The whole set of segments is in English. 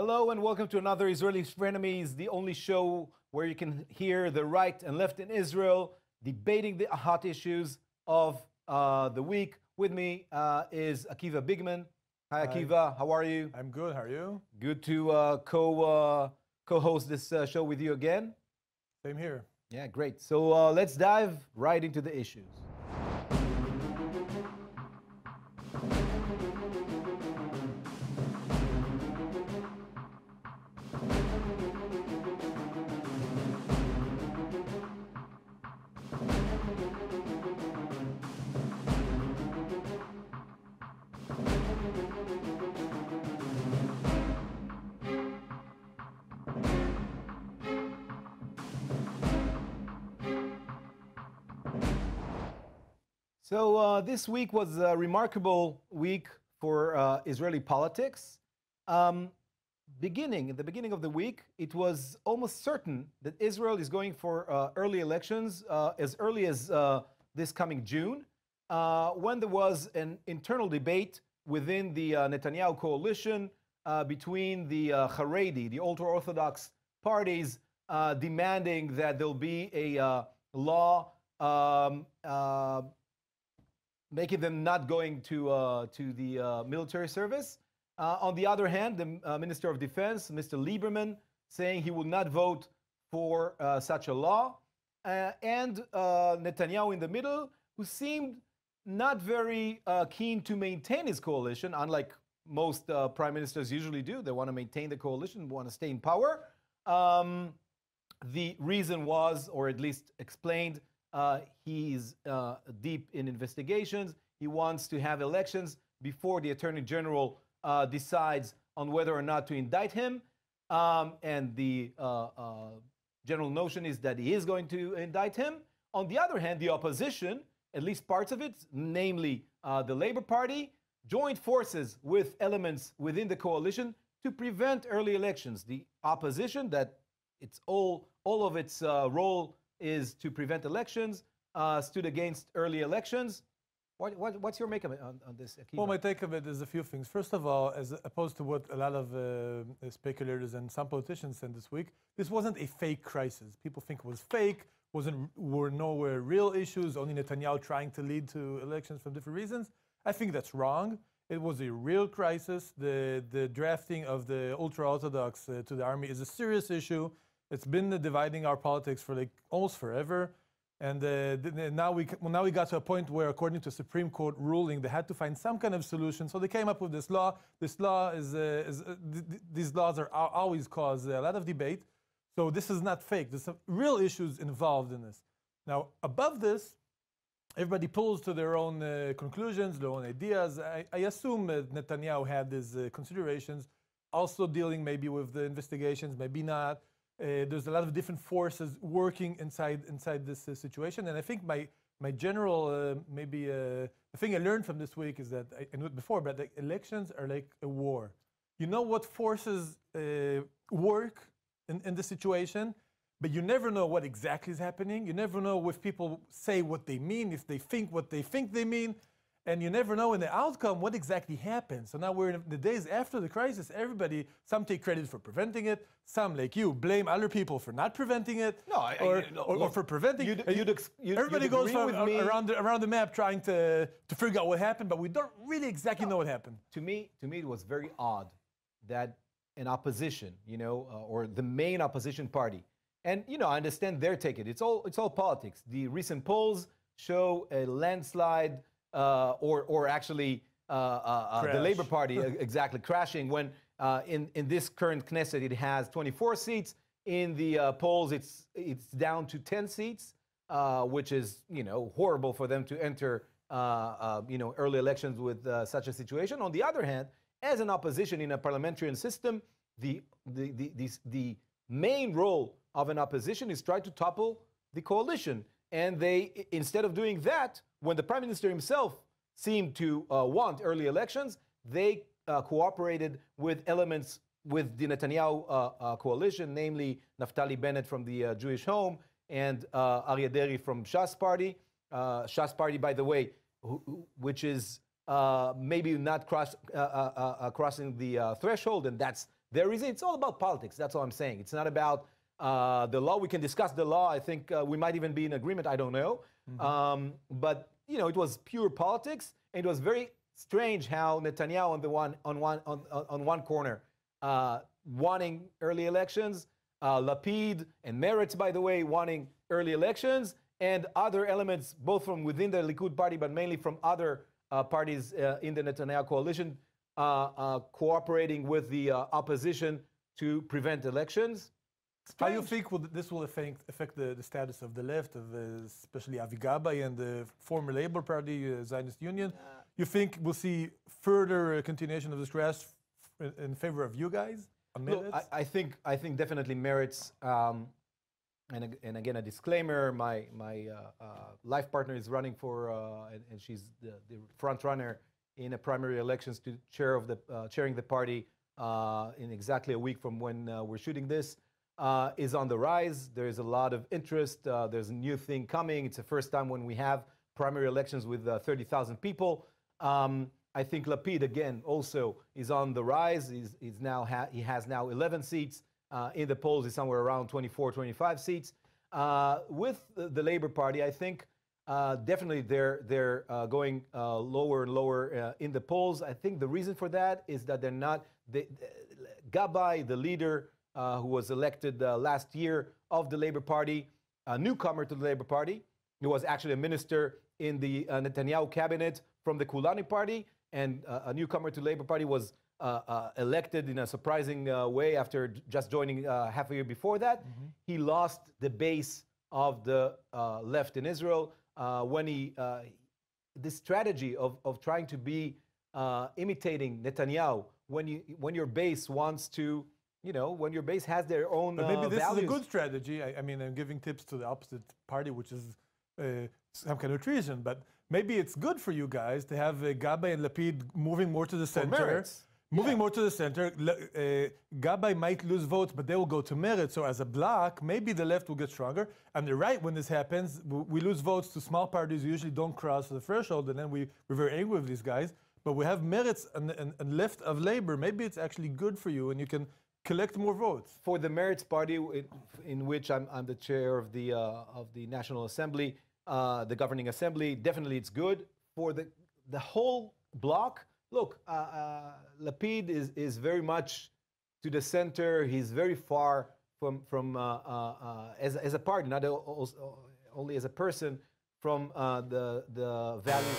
Hello and welcome to another Israeli Frenemies, the only show where you can hear the right and left in Israel debating the hot issues of the week. With me is Akiva Bigman. Hi Akiva, how are you? I'm good, how are you? Good to co-host this show with you again. Same here. Yeah, great. So let's dive right into the issues. So this week was a remarkable week for Israeli politics. In the beginning of the week, it was almost certain that Israel is going for early elections as early as this coming June, when there was an internal debate within the Netanyahu coalition between the Haredi, the ultra-Orthodox parties, demanding that there'll be a law making them not going to the military service. On the other hand, the Minister of Defense, Mr. Lieberman, saying he will not vote for such a law. And Netanyahu in the middle, who seemed not very keen to maintain his coalition, unlike most prime ministers usually do. They want to maintain the coalition, want to stay in power. The reason was, or at least explained, he's deep in investigations. He wants to have elections before the Attorney General decides on whether or not to indict him. And the general notion is that he is going to indict him. On the other hand, the opposition, at least parts of it, namely the Labour Party, joined forces with elements within the coalition to prevent early elections. The opposition, that it's all of its role is to prevent elections, stood against early elections. What's your make of it on this, Akiva? Well, my take of it is a few things. First of all, as opposed to what a lot of speculators and some politicians said this week, this wasn't a fake crisis. People think it was fake, were nowhere real issues, only Netanyahu trying to lead to elections for different reasons. I think that's wrong. It was a real crisis. The drafting of the ultra-Orthodox to the army is a serious issue. It's been dividing our politics for like almost forever, and now we got to a point where, according to a Supreme Court ruling, they had to find some kind of solution. So they came up with this law. This law these laws are always cause a lot of debate. So this is not fake. There's some real issues involved in this. Now, above this, everybody pulls to their own conclusions, their own ideas. I assume that Netanyahu had these considerations, also dealing maybe with the investigations, maybe not. There's a lot of different forces working inside this situation, and I think my general the thing I learned from this week is that I knew it before, but the elections are like a war. You know what forces work in this situation, but you never know what exactly is happening. You never know if people say what they mean, if they think what they think they mean. And you never know in the outcome what exactly happened. So now we're in the days after the crisis. Some take credit for preventing it. Some, like you, blame other people for not preventing it. Or for preventing it. Everybody goes around the map trying to figure out what happened, but we don't really exactly know what happened. To me, it was very odd that an opposition, or the main opposition party, and I understand their take. It's all politics. The recent polls show a landslide. Or actually the Labour Party exactly crashing when in this current Knesset it has 24 seats. In the polls it's down to 10 seats, which is horrible for them to enter early elections with such a situation. On the other hand, as an opposition in a parliamentarian system, the main role of an opposition is try to topple the coalition. And they, instead of doing that, when the prime minister himself seemed to want early elections, they cooperated with elements with the Netanyahu coalition, namely Naftali Bennett from the Jewish Home and Aryeh Deri from Shas Party. Shas Party, by the way, which is maybe not crossing the threshold, and that's There is, it's all about politics. That's all I'm saying. It's not about the law. We can discuss the law. I think we might even be in agreement. I don't know. But it was pure politics, and it was very strange how Netanyahu on one corner wanting early elections, Lapid and Meretz, by the way, wanting early elections, and other elements, both from within the Likud party, but mainly from other parties in the Netanyahu coalition, cooperating with the opposition to prevent elections. How do you think this will affect the status of the left, of especially Avi Gabay and the former Labour Party, Zionist Union? You think we'll see further continuation of this crash in favor of you guys? Look, I think definitely Meretz. And again, a disclaimer: my life partner is running for, and she's the front runner in a primary elections to chairing the party in exactly a week from when we're shooting this. Is on the rise. There is a lot of interest. There's a new thing coming. It's the first time when we have primary elections with 30,000 people. I think Lapid again also is on the rise. He has now 11 seats in the polls. He's somewhere around 24, 25 seats. With the Labour Party, I think definitely they're going lower and lower in the polls. I think the reason for that is that they're not. Gabay, the leader, who was elected last year of the Labour Party, a newcomer to the Labour Party. He was actually a minister in the Netanyahu cabinet from the Kulani Party, and a newcomer to the Labour Party was elected in a surprising way after just joining half a year before that. He lost the base of the left in Israel when this strategy of trying to be imitating Netanyahu when your base wants to. When your base has their own but maybe this values. is a good strategy. I mean, I'm giving tips to the opposite party, which is some kind of treason. But maybe it's good for you guys to have Gabay and Lapid moving more to the center. More to the center. Gabay might lose votes, but they will go to Meretz. So as a bloc, maybe the left will get stronger. And the right, when this happens, we lose votes to small parties who usually don't cross the threshold, and then we're very angry with these guys. But we have Meretz and left of Labor. Maybe it's actually good for you, and you can collect more votes. For the Meretz Party, in which I'm the chair of the National Assembly, the governing assembly, definitely it's good. For the whole bloc, look, Lapid is very much to the center. He's very far from as a party, not only as a person, from the values.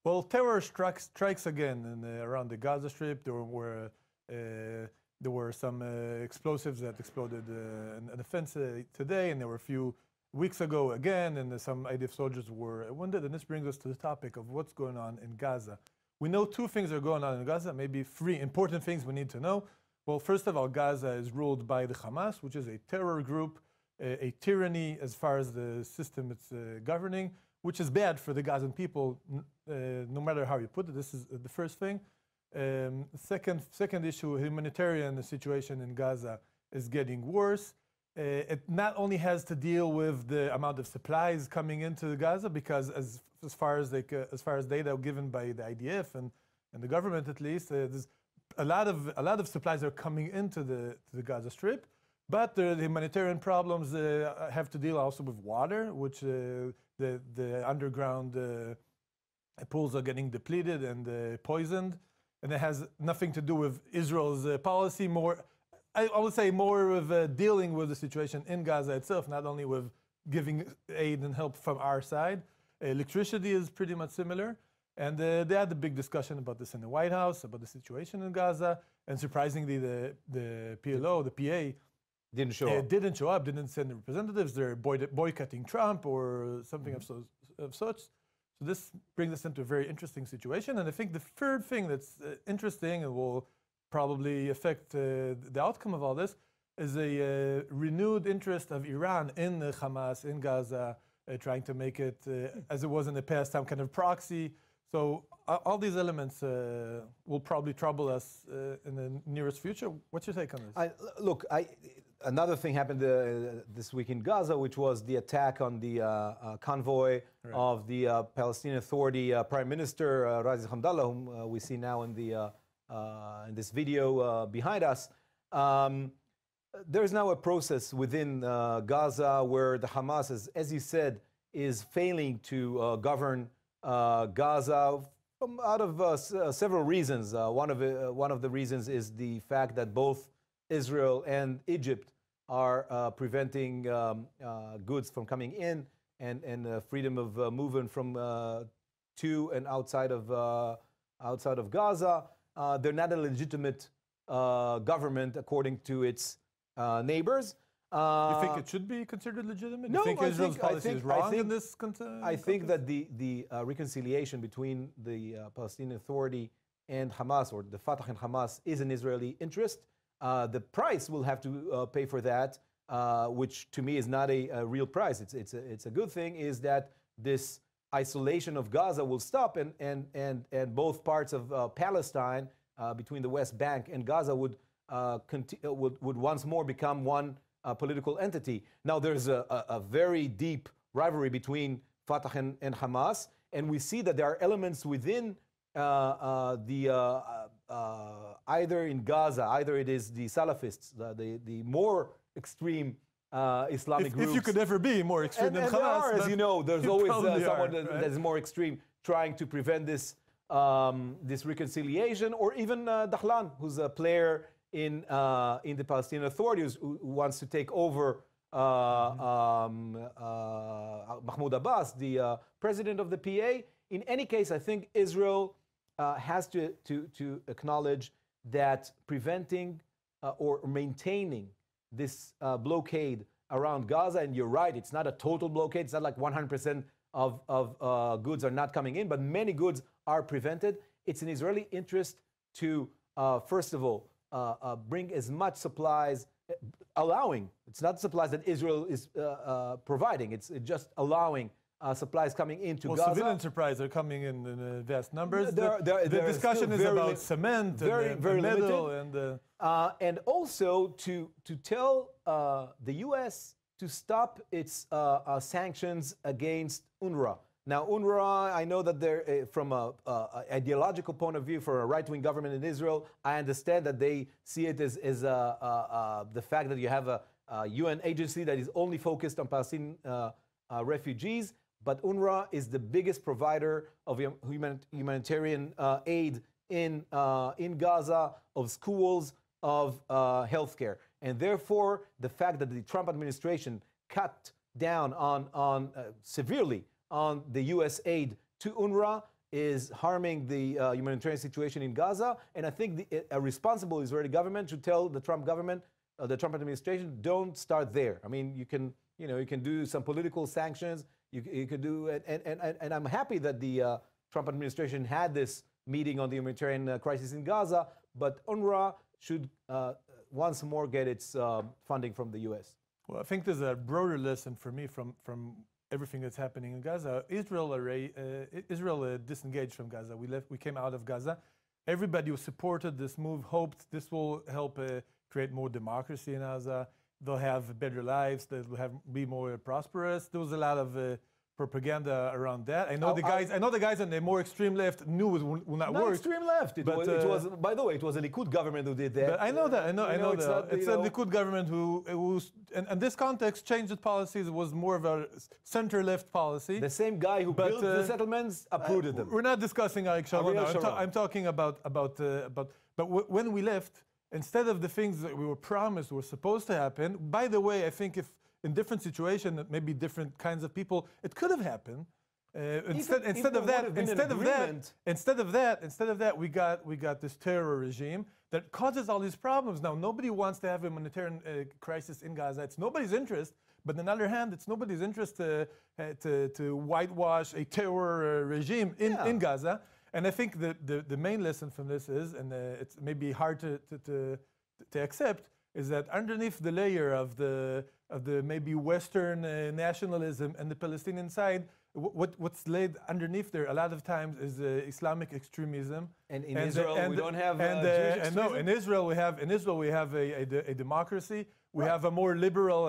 Well, terror strikes again around the Gaza Strip. There were some explosives that exploded in an offense today, and there were a few weeks ago again, and some IDF soldiers were wounded. And this brings us to the topic of what's going on in Gaza. We know two things are going on in Gaza, maybe three important things we need to know. Well, first of all, Gaza is ruled by the Hamas, which is a terror group, a tyranny as far as the system it's governing, which is bad for the Gazan people, no matter how you put it. This is the first thing. Second issue, humanitarian situation in Gaza is getting worse. It not only has to deal with the amount of supplies coming into Gaza, because as far as data given by the IDF and the government at least, there's a lot of supplies are coming into the Gaza Strip. But the humanitarian problems have to deal also with water, which the underground pools are getting depleted and poisoned. And it has nothing to do with Israel's policy, I would say more of dealing with the situation in Gaza itself, not only with giving aid and help from our side. Electricity is pretty much similar. And they had a big discussion about this in the White House, about the situation in Gaza. And surprisingly, the PLO, the PA, didn't show up, didn't send representatives. They're boycotting Trump or something of such. So this brings us into a very interesting situation. And I think the third thing that's interesting and will probably affect the outcome of all this is a renewed interest of Iran in the Hamas, in Gaza, trying to make it, as it was in the past, some kind of proxy. So all these elements will probably trouble us in the nearest future. What's your take on this? Another thing happened this week in Gaza, which was the attack on the convoy of the Palestinian Authority Prime Minister Razi Hamdallah, whom we see now in this video behind us. There's now a process within Gaza where the Hamas, as you said, is failing to govern Gaza out of several reasons. One of the reasons is the fact that both Israel and Egypt are preventing goods from coming in and freedom of movement from to and outside of Gaza. They're not a legitimate government according to its neighbors. You think it should be considered legitimate? No, you think Israel's policy is wrong in this context? I think that the reconciliation between the Palestinian Authority and Hamas, or the Fatah and Hamas, is an Israeli interest. The price we'll have to pay for that, which to me is not a real price. It's a good thing, is that this isolation of Gaza will stop, and both parts of Palestine, between the West Bank and Gaza, would once more become one political entity. Now there's a very deep rivalry between Fatah and Hamas, and we see that there are elements within either in Gaza, either it is the Salafists, the more extreme Islamic groups. If you could ever be more extreme than Hamas. There are, as you know, there's always someone that is more extreme trying to prevent this reconciliation, or even Dahlan, who's a player in the Palestinian Authority, who wants to take over Mahmoud Abbas, the president of the PA. In any case, I think Israel has to acknowledge that preventing or maintaining this blockade around Gaza, and you're right, it's not a total blockade, it's not like 100% of goods are not coming in, but many goods are prevented. It's in Israeli interest to, first of all, bring as much supplies, allowing, it's not supplies that Israel is providing, it's just allowing supplies coming into Gaza. Civilian supplies are coming in vast numbers. The discussion is about cement and metal, and also to tell the U.S. to stop its sanctions against UNRWA. Now, UNRWA, I know that they're, from an ideological point of view, for a right-wing government in Israel, I understand that they see it as the fact that you have a UN agency that is only focused on Palestinian refugees. But UNRWA is the biggest provider of humanitarian aid in Gaza, of schools, of healthcare. And therefore, the fact that the Trump administration cut down severely on the U.S. aid to UNRWA is harming the humanitarian situation in Gaza. And I think a responsible Israeli government should tell the Trump government, the Trump administration, don't start there. I mean, you can do some political sanctions. You could do it, and I'm happy that the Trump administration had this meeting on the humanitarian crisis in Gaza. But UNRWA should once more get its funding from the U.S. Well, I think there's a broader lesson for me from everything that's happening in Gaza. Israel disengaged from Gaza. We came out of Gaza. Everybody who supported this move hoped this will help create more democracy in Gaza. They'll have better lives. They'll be more prosperous. There was a lot of propaganda around that. I know the guys on the more extreme left knew it would not work. Not extreme left. It was, by the way, it was a Likud government who did that. But I know that. I know that. It's a Likud government who in this context, changed its policies. It was more of a center-left policy. The same guy who built the settlements approved them. We're not discussing Arik Sharon now. I'm talking about. But when we left, instead of the things that we were promised were supposed to happen, by the way, I think if in different situations, maybe different kinds of people, it could have happened. Instead of that, we got this terror regime that causes all these problems. Now, nobody wants to have a humanitarian crisis in Gaza. It's nobody's interest. But on the other hand, it's nobody's interest to whitewash a terror regime in Gaza. And I think the main lesson from this is, and it's maybe hard to accept, is that underneath the layer of the maybe Western nationalism and the Palestinian side, what's laid underneath there a lot of times is Islamic extremism. And in Israel, we don't have Jewish extremism? No, in Israel we have a democracy. We have a more liberal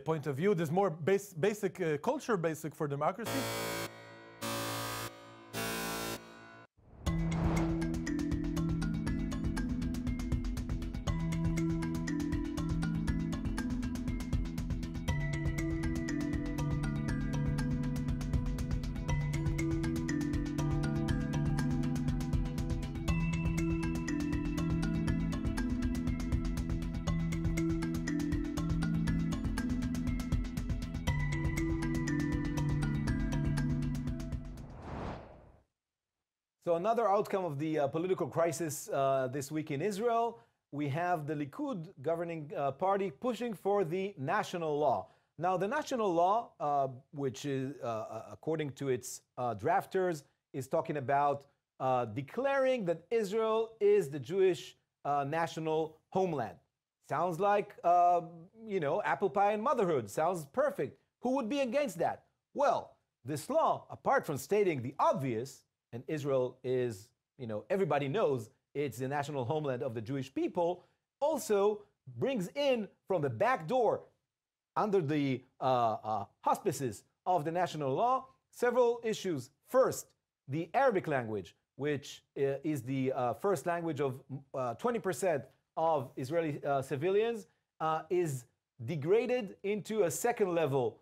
point of view. There's more basic culture basic for democracy. So another outcome of the political crisis this week in Israel, we have the Likud governing party pushing for the national law. Now, the national law, which is, according to its drafters, is talking about declaring that Israel is the Jewish national homeland. Sounds like, apple pie and motherhood. Sounds perfect. Who would be against that? Well, this law, apart from stating the obvious, and Israel is, everybody knows it's the national homeland of the Jewish people, also brings in from the back door, under the auspices of the national law, several issues. First, the Arabic language, which is the first language of 20% of Israeli civilians, is degraded into a second level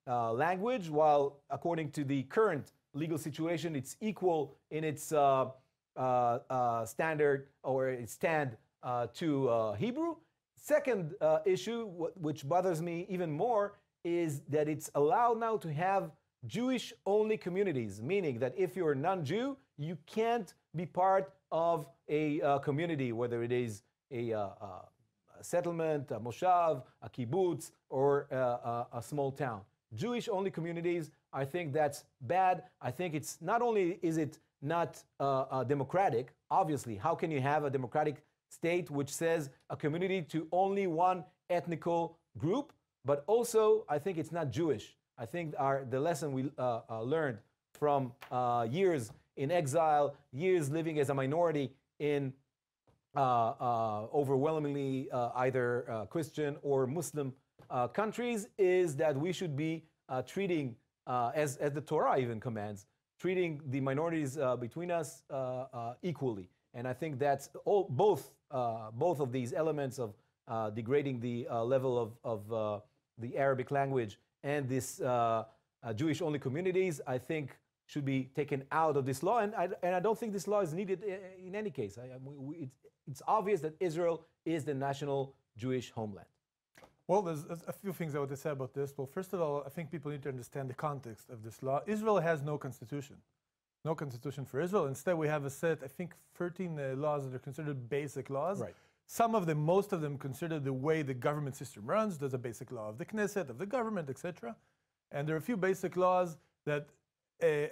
language, while according to the current legal situation, it's equal in its standard or its stand to Hebrew. Second issue, which bothers me even more, is that it's allowed now to have Jewish-only communities, meaning that if you're non-Jew, you can't be part of a community, whether it is a settlement, a moshav, a kibbutz, or a small town. Jewish-only communities, I think that's bad. I think it's not only is it not democratic, obviously, how can you have a democratic state which says a community to only one ethnical group, but also I think it's not Jewish. I think the lesson we learned from years in exile, years living as a minority in overwhelmingly either Christian or Muslim countries, is that we should be treating, as the Torah even commands, treating the minorities between us equally. And I think that's both of these elements of degrading the level of the Arabic language and this Jewish-only communities, I think should be taken out of this law. And I don't think this law is needed in any case. It's obvious that Israel is the national Jewish homeland. Well, there's a few things I want to say about this. Well, first of all, I think people need to understand the context of this law. Israel has no constitution. No constitution for Israel. Instead, we have a set, I think, 13 laws that are considered basic laws. Right. Some of them, most of them, consider the way the government system runs. There's a basic law of the Knesset, of the government, etc. And there are a few basic laws that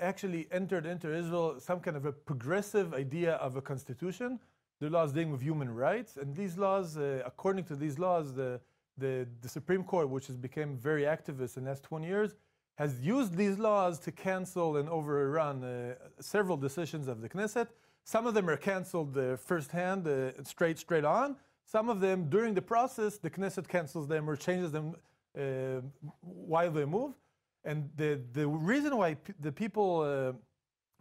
actually entered into Israel some kind of a progressive idea of a constitution. The laws dealing with human rights. And these laws, according to these laws, the Supreme Court, which has become very activist in the last 20 years, has used these laws to cancel and overrun several decisions of the Knesset. Some of them are canceled firsthand, straight on. Some of them, during the process, the Knesset cancels them or changes them while they move. And the reason why the people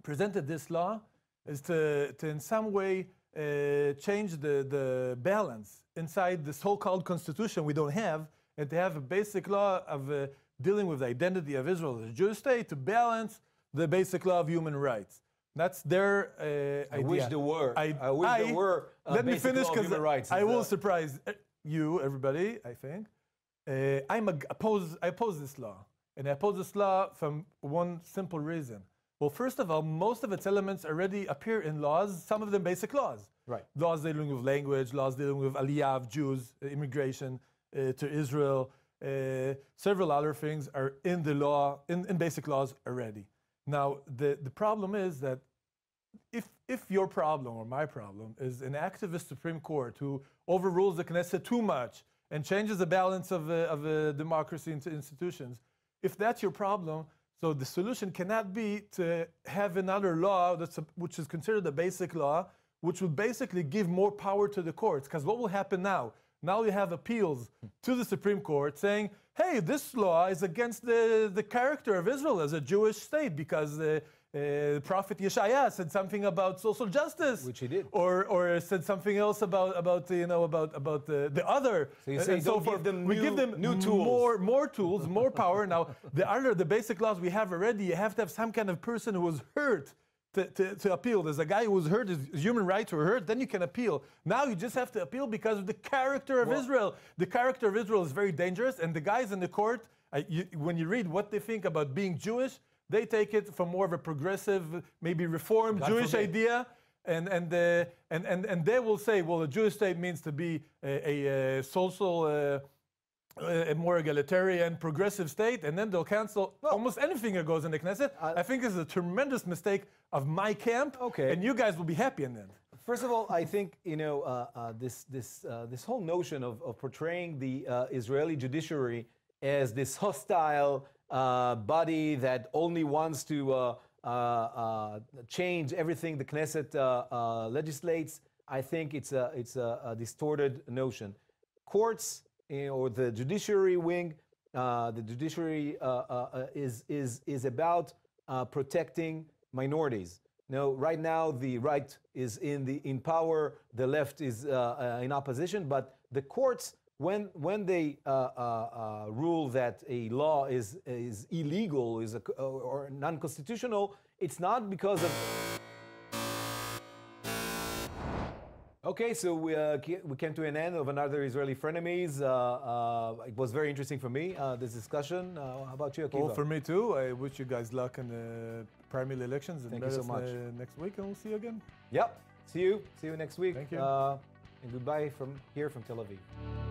presented this law is to in some way change the balance inside the so-called constitution we don't have, and to have a basic law of dealing with the identity of Israel as a Jewish state to balance the basic law of human rights. That's their idea. I wish there were. I wish there were. Let me finish, because because I will surprise you, everybody, I think. I oppose this law. And I oppose this law from one simple reason. Well, first of all, most of its elements already appear in laws, some of them basic laws. Right. Laws dealing with language, laws dealing with aliyah of Jews, immigration to Israel, several other things are in the law, in basic laws already. Now, the problem is that if your problem or my problem is an activist Supreme Court who overrules the Knesset too much and changes the balance of democracy into institutions, if that's your problem, so the solution cannot be to have another law which is considered a basic law, which will basically give more power to the courts. Because what will happen now? Now you have appeals to the Supreme Court saying, hey, this law is against the character of Israel as a Jewish state because the Prophet Yeshaya said something about social justice, which he did, or said something else about the other. So you say, so give them we give them new tools, more tools, more power. Now the basic laws we have already, you have to have some kind of person who was hurt to appeal. There's a guy who was hurt, his human rights were hurt, then you can appeal. Now you just have to appeal because of the character of Israel. The character of Israel is very dangerous, and the guys in the court, when you read what they think about being Jewish, they take it from more of a progressive, maybe reformed Jewish idea, and they will say, well, a Jewish state means to be a social, a more egalitarian, progressive state, and then they'll cancel almost anything that goes in the Knesset. I think this is a tremendous mistake of my camp, and you guys will be happy in the end. First of all, I think this whole notion of portraying the Israeli judiciary as this hostile body that only wants to change everything the Knesset legislates, I think it's a distorted notion. Courts or the judiciary wing, the judiciary is about protecting minorities. Right now the right is in power, the left is in opposition, but the courts, when they rule that a law is illegal, or non-constitutional, it's not because of. Okay, so we came to an end of another Israeli Frenemies. It was very interesting for me, this discussion. How about you, Akiva? Well, for me too. I wish you guys luck in the primary elections. And thank you so much. Next week, and we'll see you again. Yep. See you next week. Thank you. And goodbye from here from Tel Aviv.